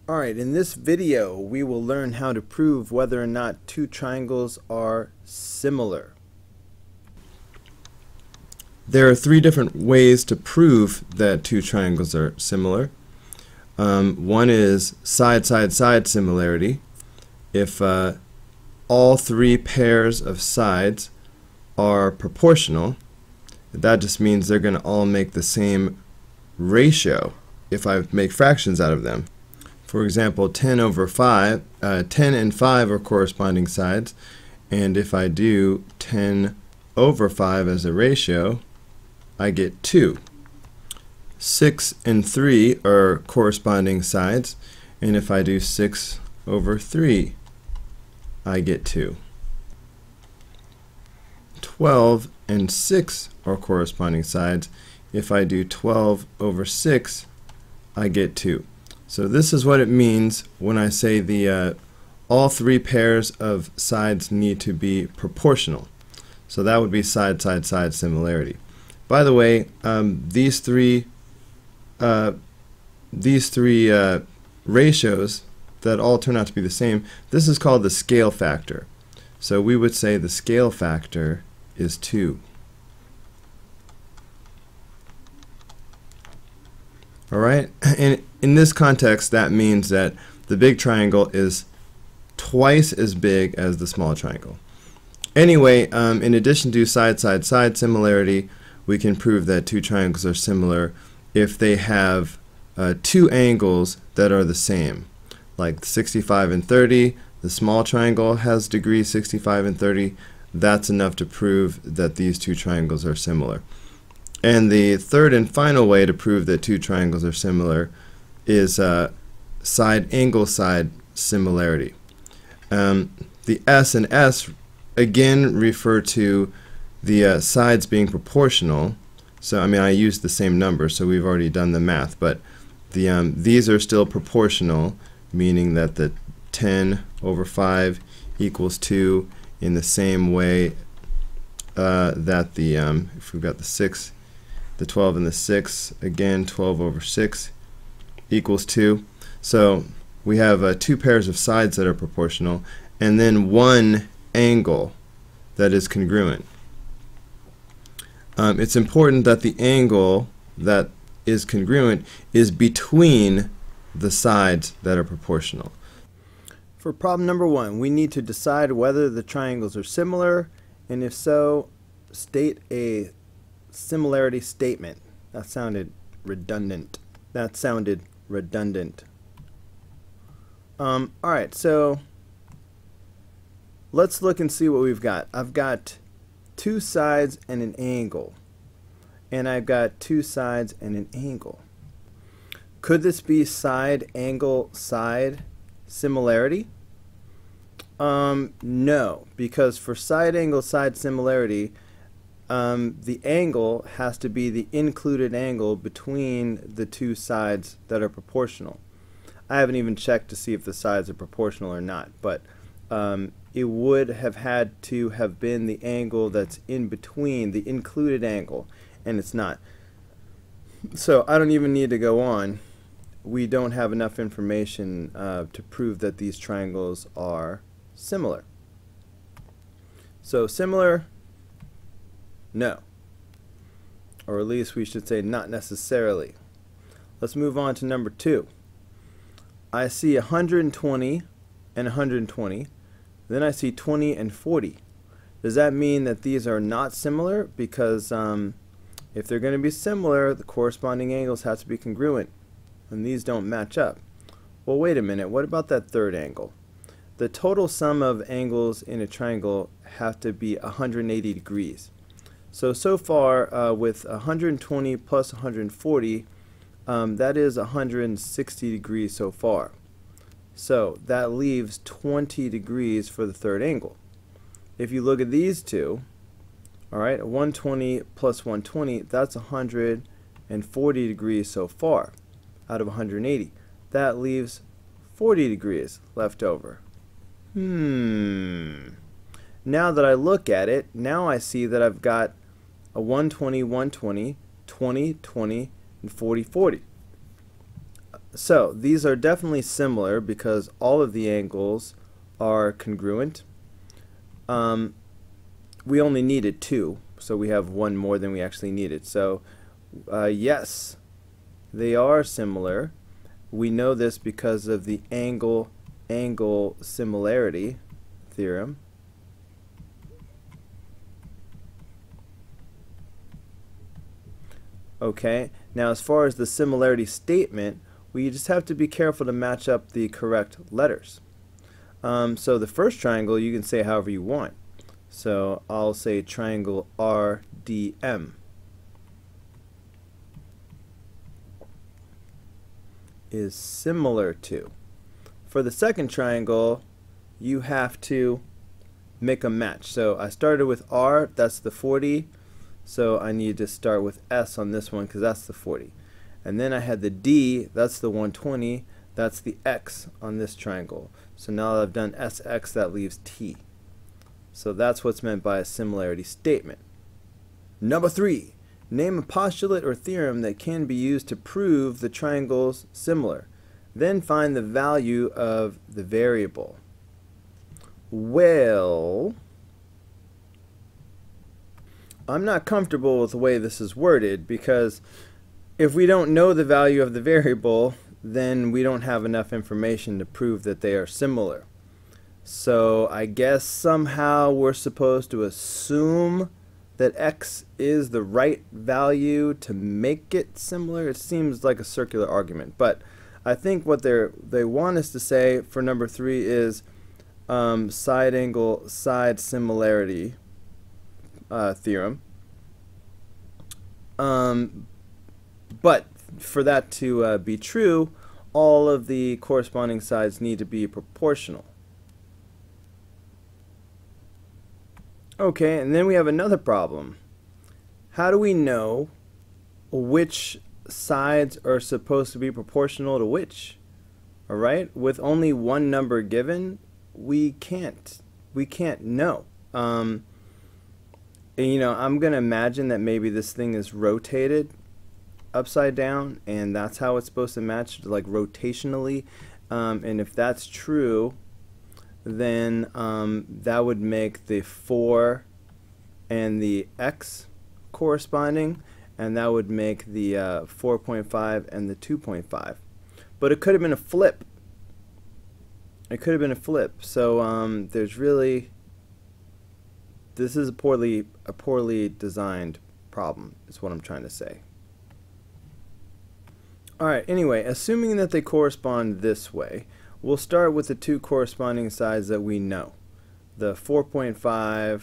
Alright, in this video we will learn how to prove whether or not two triangles are similar. There are three different ways to prove that two triangles are similar. One is side-side-side similarity. If all three pairs of sides are proportional, that just means they're going to all make the same ratio if I make fractions out of them. For example, 10 over 5, 10 and 5 are corresponding sides, and if I do 10 over 5 as a ratio, I get 2. 6 and 3 are corresponding sides, and if I do 6 over 3, I get 2. 12 and 6 are corresponding sides. If I do 12 over 6, I get 2. So this is what it means when I say all three pairs of sides need to be proportional. So that would be side-side-side similarity. By the way, these three ratios that all turn out to be the same, this is called the scale factor. So we would say the scale factor is 2. Alright, and in this context that means that the big triangle is twice as big as the small triangle. Anyway, in addition to side-side-side similarity, we can prove that two triangles are similar if they have two angles that are the same. Like 65 and 30, the small triangle has degrees 65 and 30. That's enough to prove that these two triangles are similar. And the third and final way to prove that two triangles are similar is side-angle side similarity. The S and S again refer to the sides being proportional. So I mean, I used the same number, so we've already done the math, but these are still proportional, meaning that the 10 over 5 equals 2 in the same way that if we've got the 12 and the 6, again 12 over 6 equals 2. So we have two pairs of sides that are proportional, and then one angle that is congruent. It's important that the angle that is congruent is between the sides that are proportional. For problem number 1, we need to decide whether the triangles are similar, and if so, state a similarity statement. That sounded redundant. Alright, so let's look and see what we've got. I've got two sides and an angle, and I've got two sides and an angle. Could this be side angle side similarity? No, because for side angle side similarity, the angle has to be the included angle between the two sides that are proportional. I haven't even checked to see if the sides are proportional or not, but it would have had to have been the angle that's in between, the included angle, and it's not. So I don't even need to go on. We don't have enough information to prove that these triangles are similar. So similar, no. Or at least we should say not necessarily. Let's move on to number 2. I see 120 and 120. Then I see 20 and 40. Does that mean that these are not similar? Because if they're going to be similar, the corresponding angles have to be congruent, and these don't match up. Well, wait a minute. What about that third angle? The total sum of angles in a triangle have to be 180 degrees. So far with 120 plus 140, that is 160 degrees so far. So that leaves 20 degrees for the third angle. If you look at these two, alright, 120 plus 120, that's 140 degrees so far out of 180. That leaves 40 degrees left over. Now that I look at it, now I see that I've got a 120, 120, 20, 20, and 40, 40. So these are definitely similar because all of the angles are congruent. We only needed 2, so we have 1 more than we actually needed. So yes, they are similar. We know this because of the angle similarity theorem. Okay, now as far as the similarity statement, we just have to be careful to match up the correct letters. So the first triangle you can say however you want. So I'll say triangle RDM is similar to. For the second triangle, you have to make a match. So I started with R, that's the 40. So I need to start with S on this one because that's the 40. And then I had the D, that's the 120, that's the X on this triangle. So now that I've done SX, that leaves T. So that's what's meant by a similarity statement. Number 3, name a postulate or theorem that can be used to prove the triangles similar. Then find the value of the variable. Well, I'm not comfortable with the way this is worded because if we don't know the value of the variable, then we don't have enough information to prove that they are similar. So I guess somehow we're supposed to assume that x is the right value to make it similar. It seems like a circular argument, but I think what they want us to say for number 3 is side angle side similarity theorem. But for that to be true, all of the corresponding sides need to be proportional. Okay, and then we have another problem. How do we know which sides are supposed to be proportional to which? All right, with only one number given, we can't know. And, you know, I'm gonna imagine that maybe this thing is rotated upside down, and that's how it's supposed to match, like rotationally. And if that's true, then that would make the 4 and the x corresponding, and that would make the 4.5 and the 2.5. But it could have been a flip. It could have been a flip. So there's really, this is a poorly designed problem, is what I'm trying to say. Alright, anyway, assuming that they correspond this way, we'll start with the 2 corresponding sides that we know. The 4.5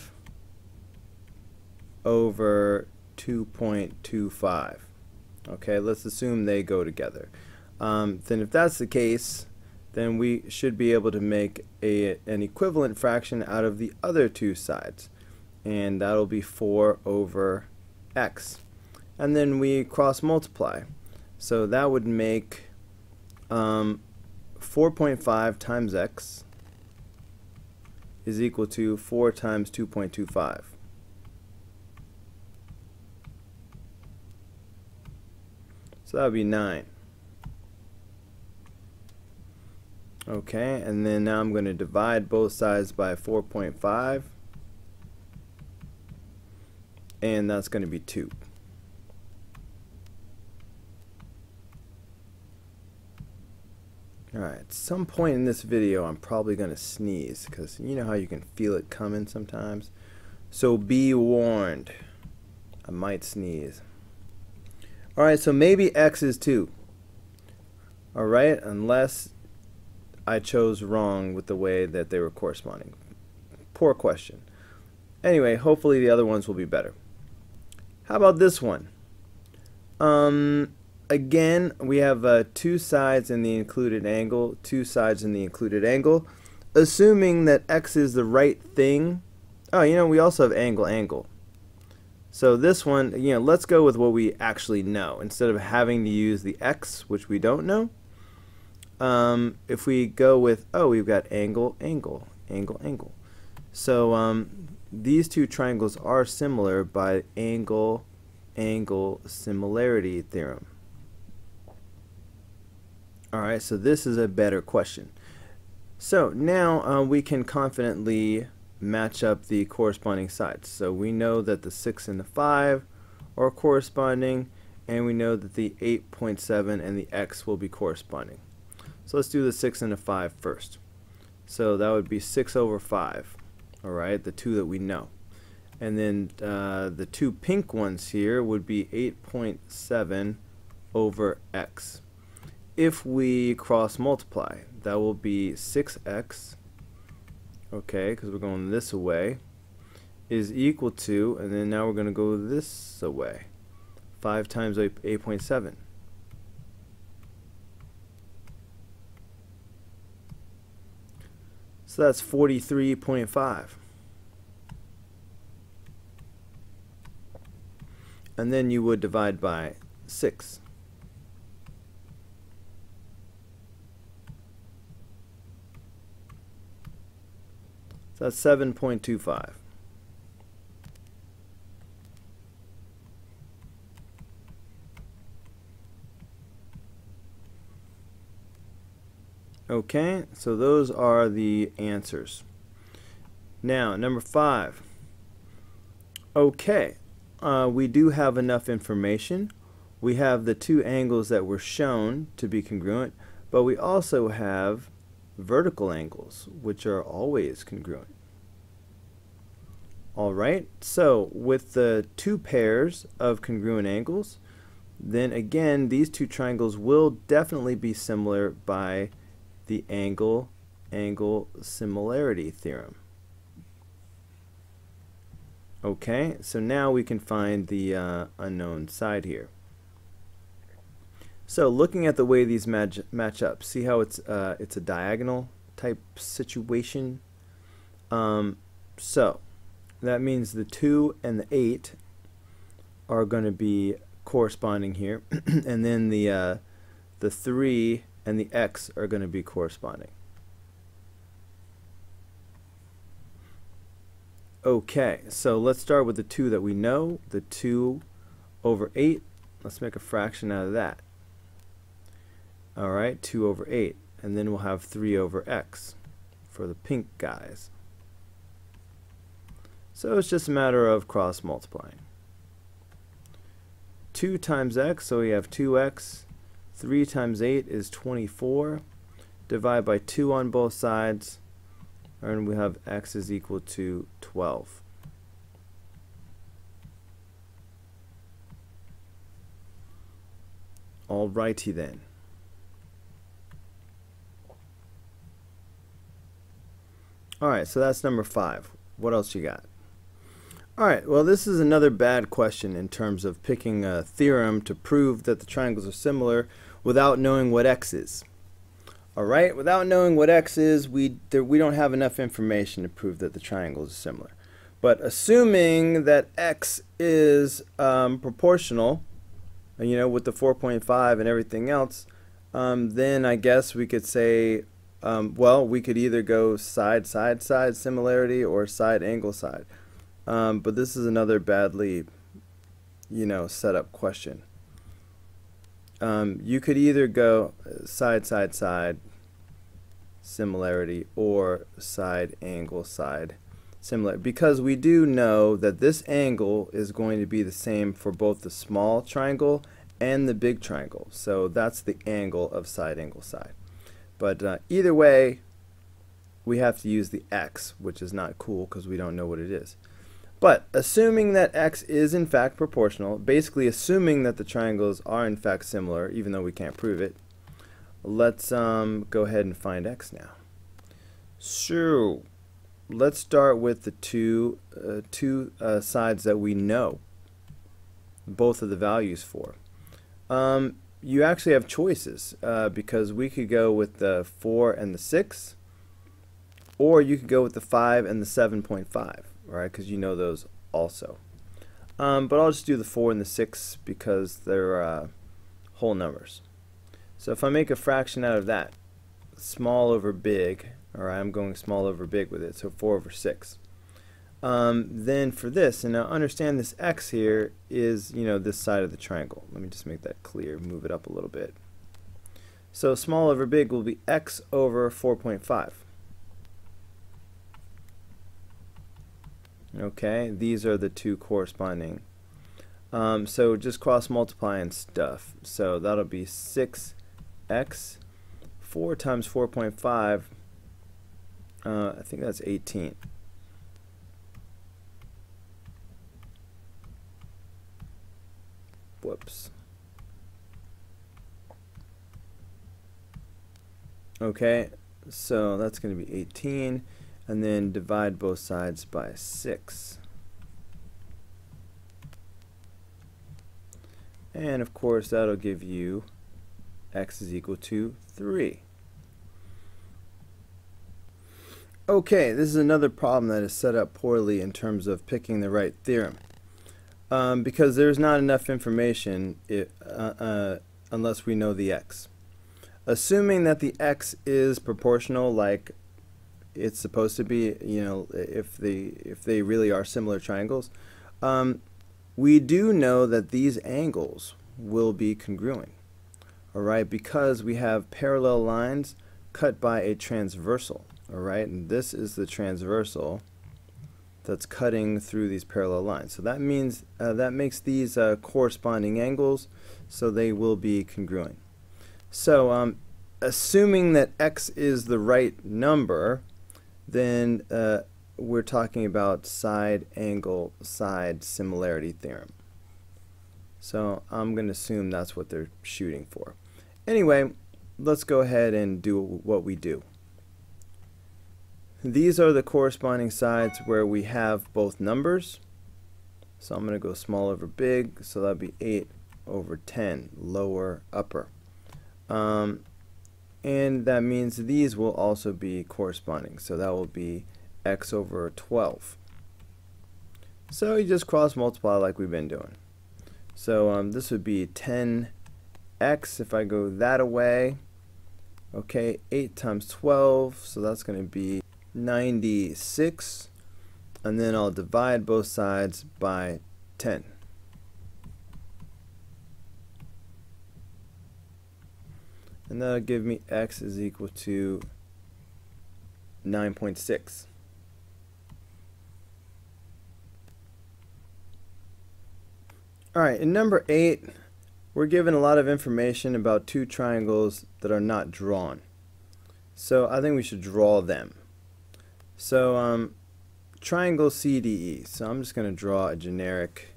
over 2.25. Okay, let's assume they go together. Then if that's the case, then we should be able to make an equivalent fraction out of the other 2 sides. And that'll be 4 over x. And then we cross multiply. So that would make 4.5 times x is equal to 4 times 2.25. So that would be 9. Okay, and then now I'm going to divide both sides by 4.5, and that's going to be 2. Alright, at some point in this video I'm probably going to sneeze, because you know how you can feel it coming sometimes. So be warned, I might sneeze. Alright, so maybe x is 2. Alright, unless I chose wrong with the way that they were corresponding. Poor question. Anyway, hopefully the other ones will be better. How about this one? Again, we have 2 sides in the included angle, 2 sides in the included angle. Assuming that x is the right thing. Oh, you know, we also have angle. So this one, you know, let's go with what we actually know instead of having to use the x, which we don't know. If we go with, oh, we've got angle. So these 2 triangles are similar by angle similarity theorem. Alright, so this is a better question. So now we can confidently match up the corresponding sides. So we know that the 6 and the 5 are corresponding, and we know that the 8.7 and the x will be corresponding. So let's do the 6 and the 5 first. So that would be 6 over 5, alright, the two that we know. And then the two pink ones here would be 8.7 over x. If we cross multiply, that will be 6x, okay, because we're going this away, is equal to, and then now we're going to go this away, 5 times 8.7. So that's 43.5. And then you would divide by 6. So that's 7.25. Okay, so those are the answers. Now, number 5. Okay, we do have enough information. We have the two angles that were shown to be congruent, but we also have vertical angles, which are always congruent. Alright, so with the two pairs of congruent angles, then again, these two triangles will definitely be similar by the angle similarity theorem. Okay, so now we can find the unknown side here. So looking at the way these match up, see how it's a diagonal type situation? So that means the 2 and the 8 are going to be corresponding here, and then the 3 and the x are going to be corresponding. Okay, so let's start with the 2 that we know, the 2 over 8. Let's make a fraction out of that. Alright, 2 over 8. And then we'll have 3 over x for the pink guys. So it's just a matter of cross multiplying. 2 times x, so we have 2x. 3 times 8 is 24. Divide by 2 on both sides, and we have x is equal to 12. Alrighty then. Alright, so that's number 5. What else you got? Alright, well this is another bad question in terms of picking a theorem to prove that the triangles are similar without knowing what x is. Alright, without knowing what x is, we don't have enough information to prove that the triangles are similar. But assuming that x is proportional, you know, with the 4.5 and everything else, then I guess we could say, well, we could either go side similarity or side angle side. But this is another badly, you know, set up question. You could either go side similarity or side angle side similar, because we do know that this angle is going to be the same for both the small triangle and the big triangle. So that's the angle of side angle side. But either way, we have to use the x, which is not cool because we don't know what it is. But assuming that x is in fact proportional, basically assuming that the triangles are in fact similar, even though we can't prove it, let's go ahead and find x now. So let's start with the two sides that we know both of the values for. You actually have choices because we could go with the 4 and the 6, or you could go with the 5 and the 7.5. Right, because you know those also. But I'll just do the 4 and the 6 because they're whole numbers. So if I make a fraction out of that, small over big, alright, I'm going small over big with it, so 4 over 6. Then for this, and now understand this x here is, you know, this side of the triangle. Let me just make that clear, move it up a little bit. So small over big will be x over 4.5. Okay, these are the two corresponding. So just cross multiplying stuff. So that'll be 6x. 4 times 4.5, I think that's 18. Whoops. Okay, so that's going to be 18, and then divide both sides by 6. And of course that'll give you x is equal to 3. Okay, this is another problem that is set up poorly in terms of picking the right theorem. Because there's not enough information unless we know the x. Assuming that the x is proportional like it's supposed to be, you know, if they really are similar triangles, we do know that these angles will be congruent. Alright, because we have parallel lines cut by a transversal. Alright, and this is the transversal that's cutting through these parallel lines. So that means that makes these corresponding angles, so they will be congruent. So assuming that x is the right number, then we're talking about side angle side similarity theorem. So I'm going to assume that's what they're shooting for. Anyway, let's go ahead and do what we do. These are the corresponding sides where we have both numbers. So I'm going to go small over big, so that'll be 8 over 10, lower, upper. And that means these will also be corresponding. So that will be x over 12. So you just cross multiply like we've been doing. So this would be 10x if I go that away. Okay, 8 times 12, so that's going to be 96. And then I'll divide both sides by 10. And that'll give me x is equal to 9.6. Alright, in number 8, we're given a lot of information about two triangles that are not drawn. So I think we should draw them. So triangle CDE. So I'm just going to draw a generic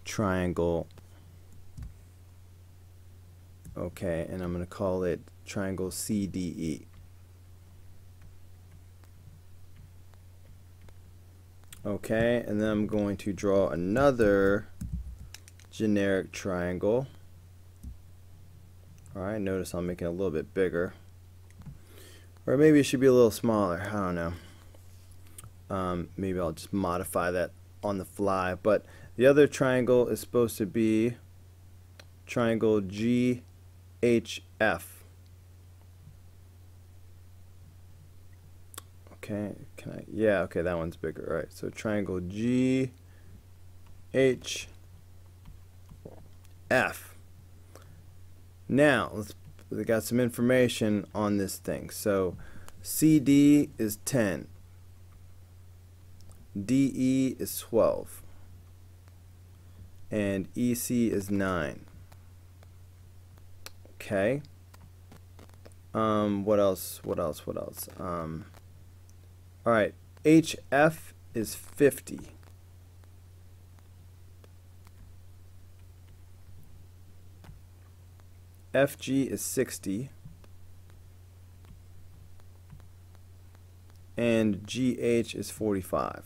triangle. Okay, and I'm going to call it triangle CDE. Okay, and then I'm going to draw another generic triangle. Alright, notice I'll make it a little bit bigger. Or maybe it should be a little smaller, I don't know. Maybe I'll just modify that on the fly. But the other triangle is supposed to be triangle GHF. Okay, can I? Yeah, okay, that one's bigger. All right, so triangle GHF. Now, we got some information on this thing. So CD is 10. DE is 12. And EC is 9. Okay. What else? All right, HF is 50. FG is 60. And GH is 45.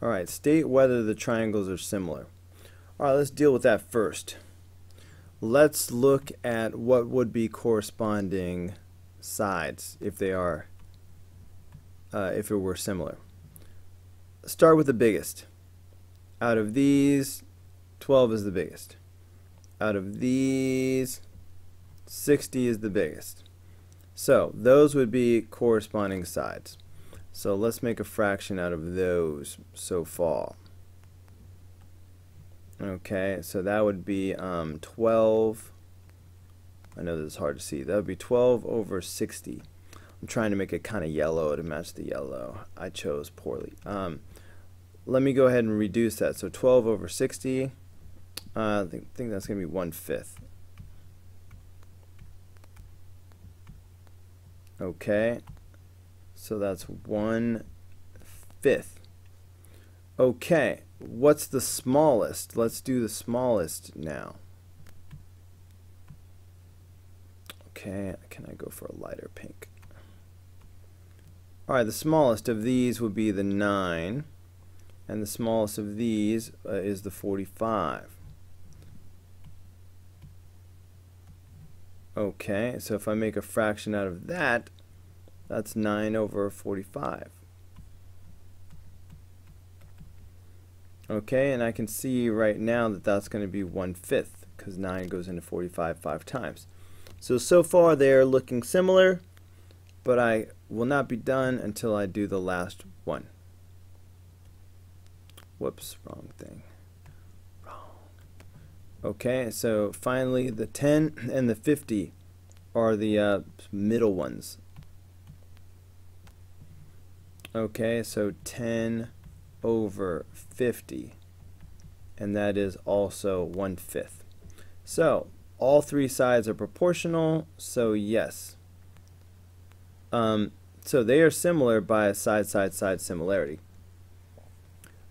All right, state whether the triangles are similar. All right, let's deal with that first. Let's look at what would be corresponding sides if they are, if it were similar. Start with the biggest. Out of these, 12 is the biggest. Out of these, 60 is the biggest. So those would be corresponding sides. So let's make a fraction out of those so far. Okay, so that would be 12 I know this is hard to see. That would be 12 over 60. I'm trying to make it kind of yellow to match the yellow. I chose poorly. Let me go ahead and reduce that. So 12 over 60, I think that's going to be 1/5. Okay, so that's 1/5. Okay, what's the smallest? Let's do the smallest now. Okay, can I go for a lighter pink? Alright, the smallest of these would be the 9, and the smallest of these is the 45. Okay, so if I make a fraction out of that, that's 9 over 45. Okay, and I can see right now that that's going to be 1/5, because 9 goes into 45 5 times. So far they're looking similar, but I will not be done until I do the last one. Whoops, wrong thing. Wrong. Okay, so finally the 10 and the 50 are the middle ones. Okay, so 10 over 50, and that is also 1/5. So all three sides are proportional, so yes. So they are similar by a side-side-side similarity.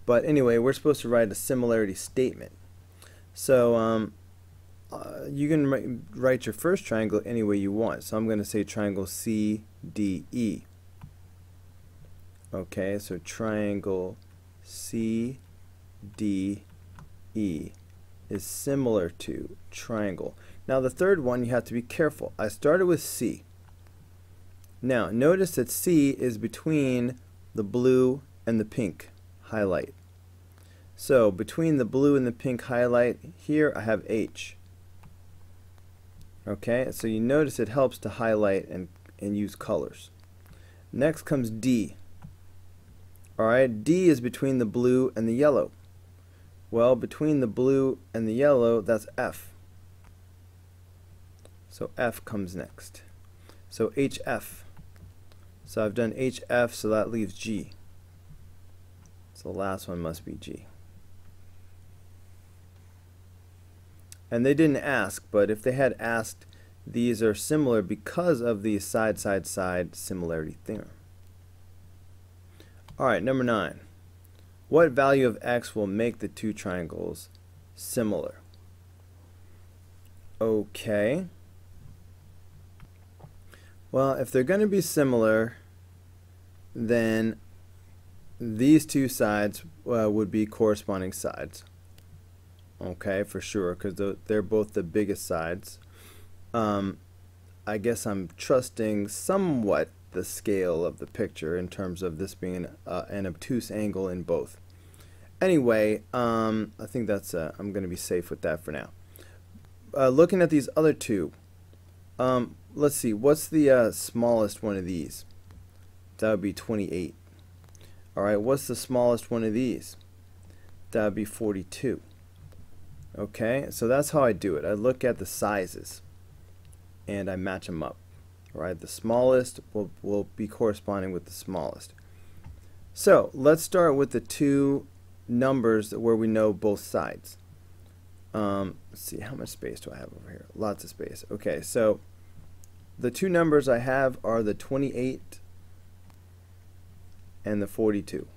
But anyway, we're supposed to write a similarity statement. So you can write your first triangle any way you want. So I'm going to say triangle CDE. Okay, so triangle CDE is similar to triangle. Now the third one, you have to be careful. I started with C. Now notice that C is between the blue and the pink highlight. So between the blue and the pink highlight, here I have H. Okay, so you notice it helps to highlight and use colors. Next comes D. Alright, D is between the blue and the yellow. Well, between the blue and the yellow, that's F. So F comes next. So HF. So I've done HF, so that leaves G. So the last one must be G. And they didn't ask, but if they had asked, these are similar because of the side-side-side similarity theorem. Alright, number 9. What value of x will make the two triangles similar? Okay. Well, if they're going to be similar, then these two sides would be corresponding sides. Okay, for sure, because they're both the biggest sides. I guess I'm trusting somewhat the scale of the picture in terms of this being an obtuse angle in both. Anyway, I think that's I'm going to be safe with that for now. Looking at these other two, let's see, what's the smallest one of these? That would be 28. Alright, what's the smallest one of these? That would be 42. Okay, so that's how I do it. I look at the sizes and I match them up. Right, the smallest will be corresponding with the smallest. So let's start with the two numbers where we know both sides. Let's see, how much space do I have over here? Lots of space. Okay, so the two numbers I have are the 28 and the 42.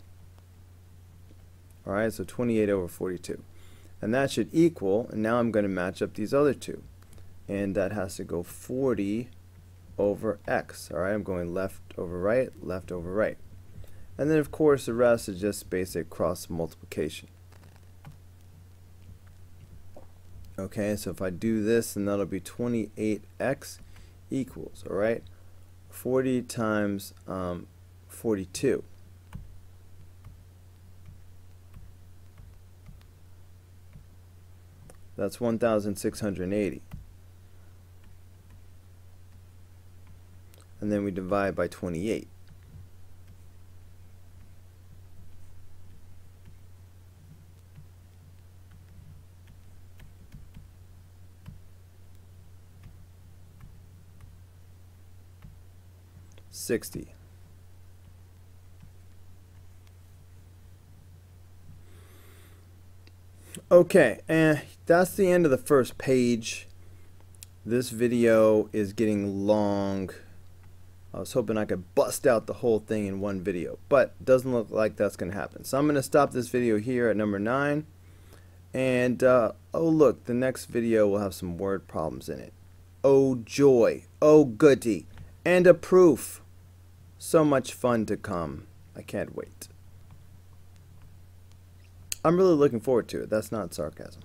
Alright, so 28 over 42. And that should equal, and now I'm going to match up these other two. And that has to go 40 over x. Alright, I'm going left over right, left over right. And then of course the rest is just basic cross multiplication. Okay, so if I do this, then that'll be 28x equals, alright, 40 times 42. That's 1,680. And then we divide by 28. 60. Okay, and that's the end of the first page. This video is getting long. I was hoping I could bust out the whole thing in one video, but it doesn't look like that's going to happen. So I'm going to stop this video here at number 9. And, oh look, the next video will have some word problems in it. Oh joy, oh goody, and a proof. So much fun to come. I can't wait. I'm really looking forward to it. That's not sarcasm.